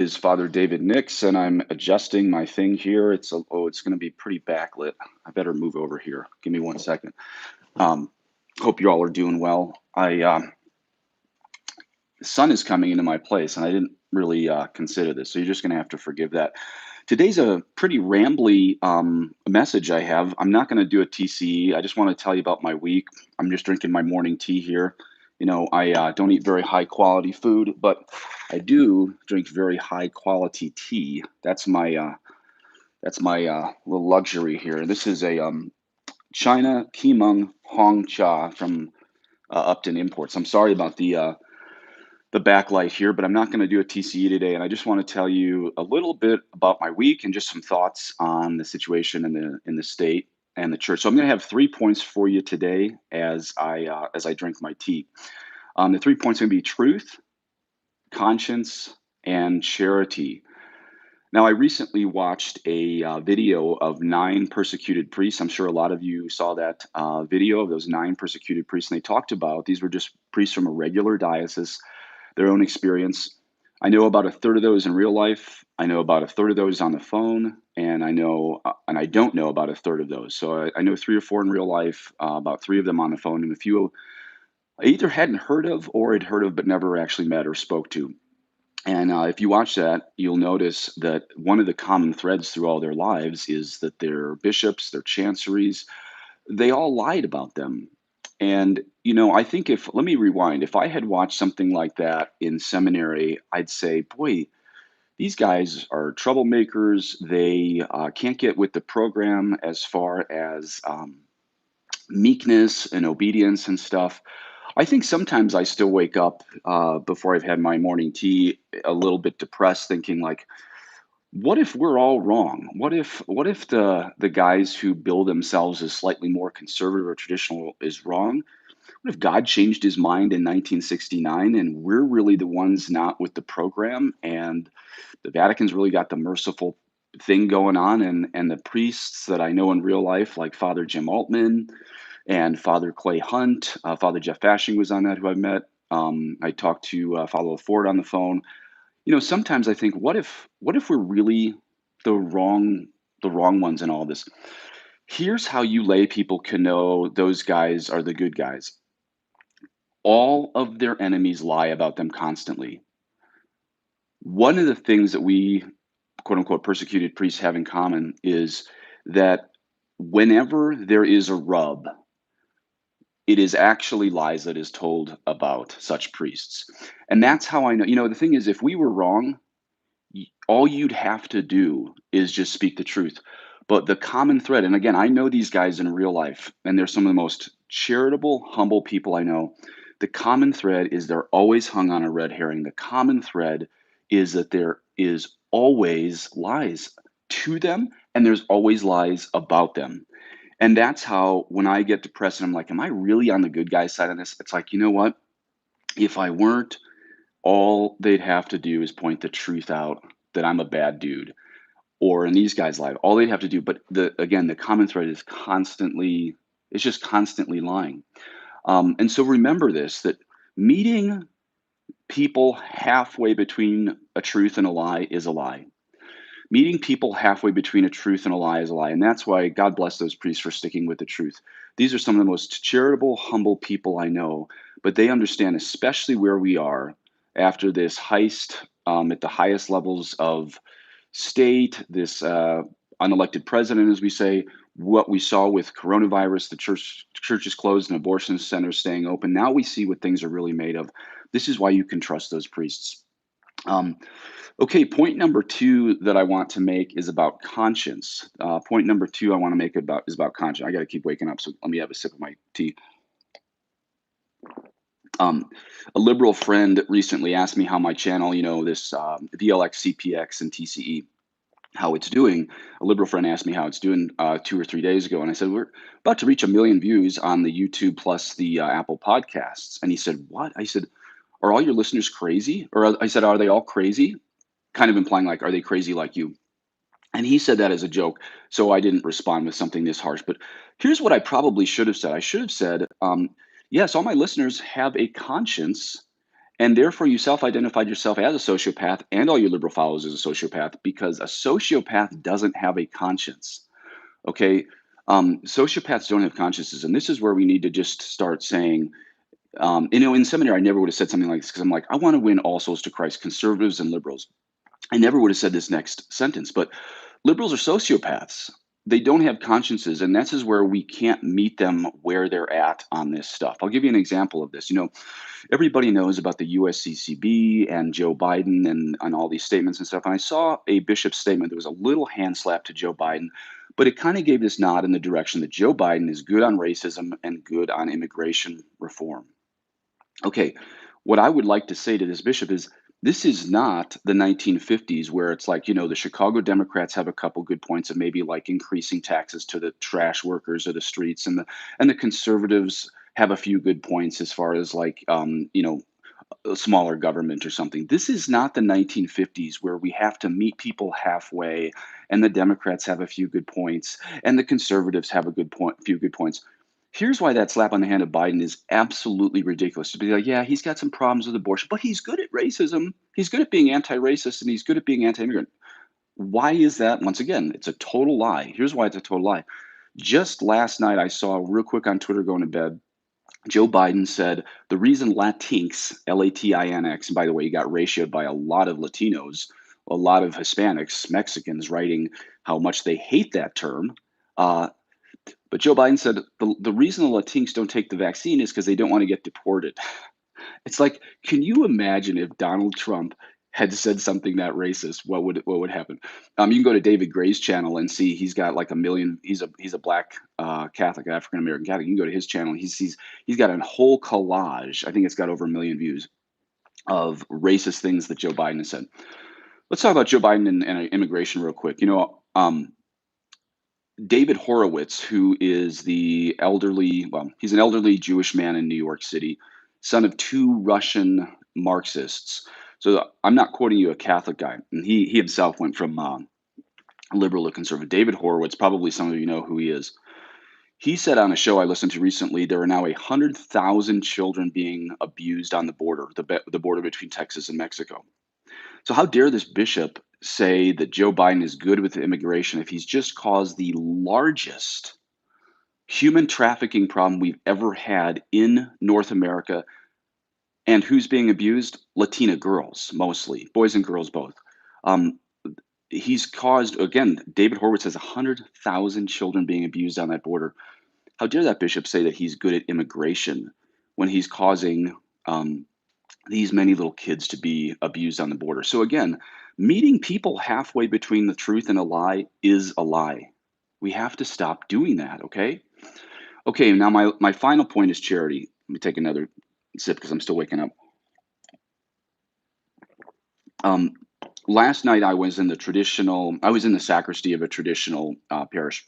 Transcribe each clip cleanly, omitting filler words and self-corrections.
Is Father David Nix, and I'm adjusting my thing here. It's going to be pretty backlit. I better move over here. Give me one second. Um, Hope you all are doing well. The sun is coming into my place, and I didn't really consider this, so you're just going to have to forgive that. Today's a pretty rambly message I have. I'm not going to do a TCE. I just want to tell you about my week. I'm just drinking my morning tea here. I don't eat very high quality food, but I do drink very high quality tea. That's my little luxury here. This is a China Keemung Hong Cha from Upton Imports. I'm sorry about the backlight here, but I'm not going to do a TCE today. And I just want to tell you a little bit about my week and just some thoughts on the situation in the state and the church. So I'm going to have 3 points for you today as I drink my tea. The 3 points are going to be truth, conscience, and charity. Now, I recently watched a video of 9 persecuted priests. I'm sure a lot of you saw that video of those 9 persecuted priests, and they talked about these were just priests from a regular diocese, their own experience. I know about a third of those in real life. I know about a third of those on the phone, and I don't know about a third of those. So I know 3 or 4 in real life, about 3 of them on the phone, and a few I either hadn't heard of or had heard of but never actually met or spoke to. And if you watch that, you'll notice that one of the common threads through all their lives is that their bishops, their chanceries, they all lied about them. And, I think let me rewind, if I had watched something like that in seminary, I'd say, boy, these guys are troublemakers. They can't get with the program as far as meekness and obedience and stuff. I think sometimes I still wake up before I've had my morning tea a little bit depressed, thinking like, what if we're all wrong? What if the guys who bill themselves as slightly more conservative or traditional is wrong? What if God changed his mind in 1969 and we're really the ones not with the program, and the Vatican's really got the merciful thing going on, and the priests that I know in real life, like Father Jim Altman and Father Clay Hunt, Father Jeff Fashing was on that, who I met. I talked to Father Ford on the phone. Sometimes I think, what if we're really the wrong the wrong ones in all this? Here's how you lay people can know those guys are the good guys. All of their enemies lie about them constantly. One of the things that we, quote unquote, persecuted priests have in common is that whenever there is a rub, it is actually lies that is told about such priests. And that's how I know. The thing is, if we were wrong, all you'd have to do is just speak the truth. But the common thread, and again, I know these guys in real life, and they're some of the most charitable, humble people I know. The common thread is they're always hung on a red herring. The common thread is that there is always lies to them, and there's always lies about them. And that's how, when I get depressed and I'm like, am I really on the good guy side of this? It's like, you know what? If I weren't, all they'd have to do is point the truth out that I'm a bad dude, or in these guys' life, all they'd have to do. But the common thread is it's just constantly lying. And so remember this, that meeting people halfway between a truth and a lie is a lie. Meeting people halfway between a truth and a lie is a lie. And that's why God bless those priests for sticking with the truth. These are some of the most charitable, humble people I know, but they understand, especially where we are after this heist at the highest levels of state, this unelected president, as we say, what we saw with coronavirus, the church is closed and abortion centers staying open. Now we see what things are really made of. This is why you can trust those priests. Um, okay, point number 2 that I want to make is about conscience. Point number 2 I want to make is about conscience. I got to keep waking up, so let me have a sip of my tea. Um, a liberal friend recently asked me how my channel, this VLX, CPX, and TCE, how it's doing. A liberal friend asked me how it's doing 2 or 3 days ago, and I said, we're about to reach 1 million views on the YouTube plus the Apple Podcasts. And he said, what? I said, are all your listeners crazy? Or I said, are they all crazy? Kind of implying like, are they crazy like you? And he said that as a joke, so I didn't respond with something this harsh. But here's what I probably should have said. I should have said, yes, all my listeners have a conscience, And therefore, you self-identified yourself as a sociopath, and all your liberal followers as a sociopath, because a sociopath doesn't have a conscience. Okay, sociopaths don't have consciences, and this is where we need to just start saying, in seminary, I never would have said something like this because I'm like, I want to win all souls to Christ, conservatives and liberals. I never would have said this next sentence, but liberals are sociopaths. They don't have consciences, and this is where we can't meet them where they're at on this stuff. I'll give you an example of this. Everybody knows about the USCCB and Joe Biden and all these statements and stuff. And I saw a bishop's statement that was a little hand slap to Joe Biden, but it kind of gave this nod in the direction that Joe Biden is good on racism and good on immigration reform. Okay, what I would like to say to this bishop is this is not the 1950s where it's like, the Chicago Democrats have a couple good points of maybe like increasing taxes to the trash workers or the streets, and the conservatives have a few good points as far as like a smaller government or something. This is not the 1950s where we have to meet people halfway and the Democrats have a few good points and the conservatives have few good points. Here's why that slap on the hand of Biden is absolutely ridiculous. To be like, yeah, he's got some problems with abortion, but he's good at racism. He's good at being anti-racist and he's good at being anti-immigrant. Why is that? Once again, it's a total lie. Here's why it's a total lie. Just last night, I saw real quick on Twitter going to bed, Joe Biden said the reason Latinx, Latinx, and by the way, he got ratioed by a lot of Latinos, a lot of Hispanics, Mexicans writing how much they hate that term. Uh, but Joe Biden said the reason the Latinx don't take the vaccine is because they don't want to get deported. It's like, can you imagine if Donald Trump had said something that racist? What would happen? You can go to David Gray's channel and see he's got like a million. He's a black Catholic, African American Catholic. You can go to his channel. He's got a whole collage. I think it's got over 1 million views of racist things that Joe Biden has said. Let's talk about Joe Biden and immigration real quick. David Horowitz, who is he's an elderly Jewish man in New York City, son of two Russian Marxists. So I'm not quoting you, a Catholic guy. And he himself went from liberal to conservative. David Horowitz, probably some of you know who he is. He said on a show I listened to recently, there are now 100,000 children being abused on the border, the border between Texas and Mexico. So how dare this bishop say that Joe Biden is good with immigration if he's just caused the largest human trafficking problem we've ever had in North America? And who's being abused? Latina girls, mostly, boys and girls both. Um, he's caused, again, David Horowitz has 100,000 children being abused on that border. How dare that bishop say that he's good at immigration when he's causing these many little kids to be abused on the border? So again, meeting people halfway between the truth and a lie is a lie. We have to stop doing that, okay? Okay, now my final point is charity. Let me take another sip because I'm still waking up. Um, Last night I was in the sacristy of a traditional parish,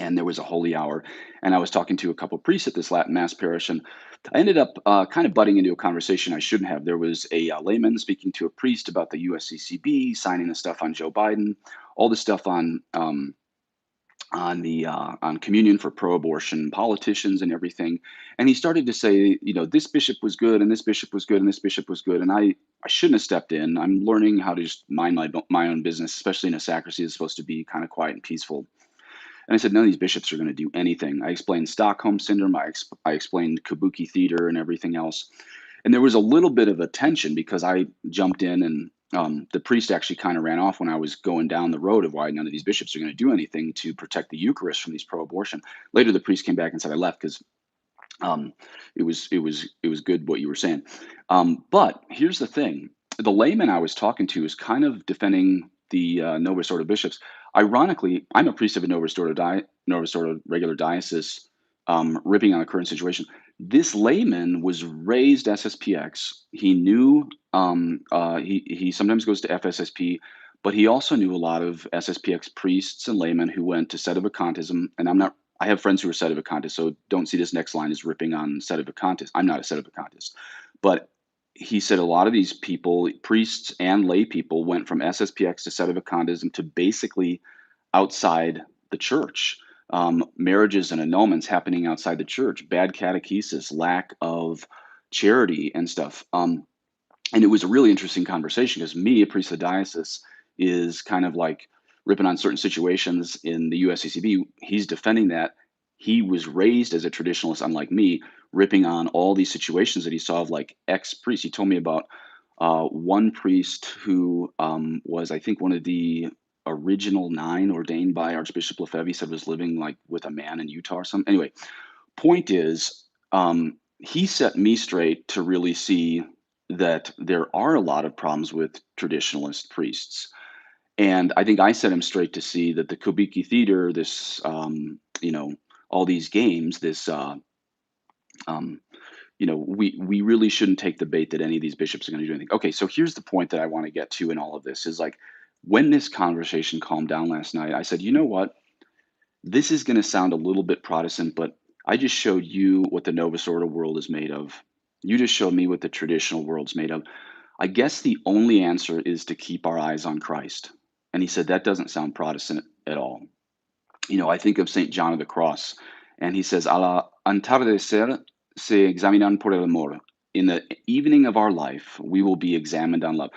and there was a holy hour, and I was talking to a couple of priests at this Latin Mass parish, and I ended up kind of butting into a conversation I shouldn't have. There was a layman speaking to a priest about the USCCB, signing the stuff on Joe Biden, all the stuff on communion for pro-abortion politicians and everything. And he started to say, this bishop was good, and this bishop was good, and this bishop was good. And I shouldn't have stepped in. I'm learning how to just mind my own business, especially in a sacristy that's supposed to be kind of quiet and peaceful. And I said, none of these bishops are going to do anything. I explained Stockholm Syndrome. I explained Kabuki Theater and everything else. And there was a little bit of a tension because I jumped in, and the priest actually kind of ran off when I was going down the road of why none of these bishops are going to do anything to protect the Eucharist from these pro-abortion. Later, the priest came back and said I left because it was good what you were saying. But here's the thing: the layman I was talking to is kind of defending the Novus Ordo bishops. Ironically, I'm a priest of a Novus Ordo regular diocese, ripping on the current situation. This layman was raised SSPX. He knew he sometimes goes to FSSP, but he also knew a lot of SSPX priests and laymen who went to Sedevacantism. And I have friends who are Sedevacantists, so don't see this next line as ripping on Sedevacantists. I'm not a Sedevacantist, but he said a lot of these people, priests and lay people, went from SSPX to Sedevacantism to basically outside the church. Marriages and annulments happening outside the church, bad catechesis, lack of charity and stuff. And it was a really interesting conversation because me, a priest of the diocese, is kind of like ripping on certain situations in the USCCB. He's defending that. He was raised as a traditionalist, unlike me, ripping on all these situations that he saw of like ex priests. He told me about one priest who was, I think, one of the original nine ordained by Archbishop Lefebvre. He said was living like with a man in Utah or something. Anyway, point is, he set me straight to really see that there are a lot of problems with traditionalist priests. And I think I set him straight to see that the Kabuki Theater, this, all these games, um, we really shouldn't take the bait that any of these bishops are going to do anything. Okay, so here's the point that I want to get to in all of this is like when this conversation calmed down last night, I said, you know what? This is going to sound a little bit Protestant, but I just showed you what the Novus Ordo world is made of. You just showed me what the traditional world's made of. I guess the only answer is to keep our eyes on Christ. And he said, that doesn't sound Protestant at all. I think of St. John of the Cross, and he says, Al antardecer se examinan por el amor. In the evening of our life, we will be examined on love.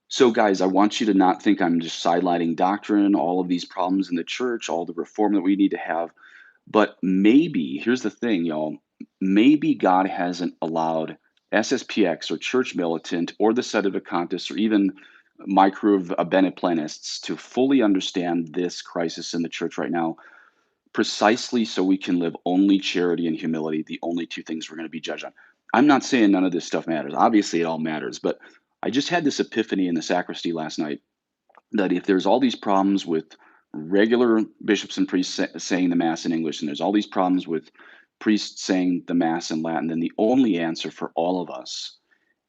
So, guys, I want you to not think I'm just sidelining doctrine, all of these problems in the church, all the reform that we need to have. But maybe, here's the thing, y'all, maybe God hasn't allowed SSPX or Church Militant or the Sedevacantists or even my crew of Beneplenists to fully understand this crisis in the church right now, precisely so we can live only charity and humility, the only two things we're going to be judged on. I'm not saying none of this stuff matters. Obviously, it all matters. But I just had this epiphany in the sacristy last night that if there's all these problems with regular bishops and priests saying the Mass in English, and there's all these problems with priests saying the Mass in Latin, then the only answer for all of us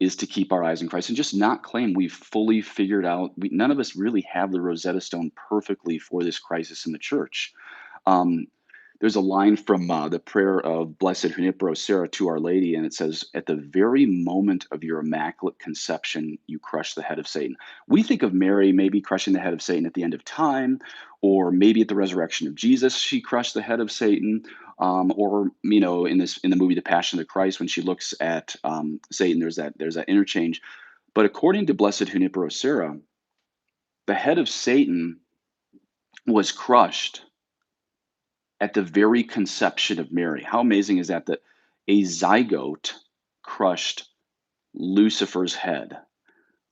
is to keep our eyes on Christ and just not claim we've fully figured out. None of us really have the Rosetta Stone perfectly for this crisis in the church. Um, there's a line from the prayer of Blessed Junipero Serra to Our Lady, and it says, at the very moment of your immaculate conception, you crush the head of Satan. We think of Mary maybe crushing the head of Satan at the end of time, or maybe at the resurrection of Jesus, she crushed the head of Satan. Or in the movie The Passion of the Christ, when she looks at Satan, there's that interchange. But according to Blessed Junipero Serra, the head of Satan was crushed at the very conception of Mary. How amazing is that? That a zygote crushed Lucifer's head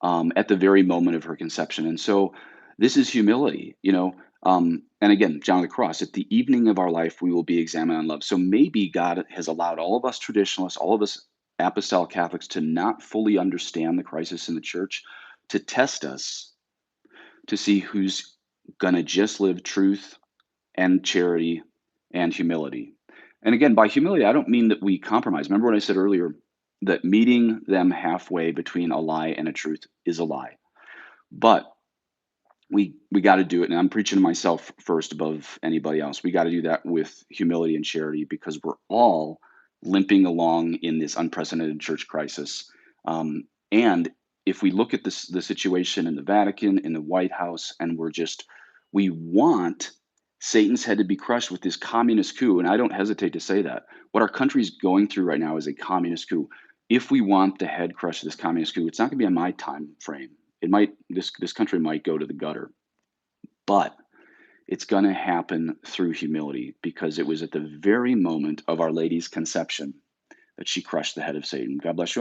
at the very moment of her conception. And so this is humility. And again, John of the Cross, at the evening of our life, we will be examined on love. So maybe God has allowed all of us traditionalists, all of us apostolic Catholics to not fully understand the crisis in the church, to test us, to see who's going to just live truth and charity and humility. And again, by humility, I don't mean that we compromise. Remember what I said earlier, that meeting them halfway between a lie and a truth is a lie. But we got to do it. And I'm preaching to myself first above anybody else. We got to do that with humility and charity because we're all limping along in this unprecedented church crisis. And if we look at the situation in the Vatican, in the White House, and we want Satan's head to be crushed with this communist coup. And I don't hesitate to say that. What our country's going through right now is a communist coup. If we want the head crushed of this communist coup, it's not going to be on my time frame. This country might go to the gutter, but it's going to happen through humility because it was at the very moment of Our Lady's conception that she crushed the head of Satan. God bless you.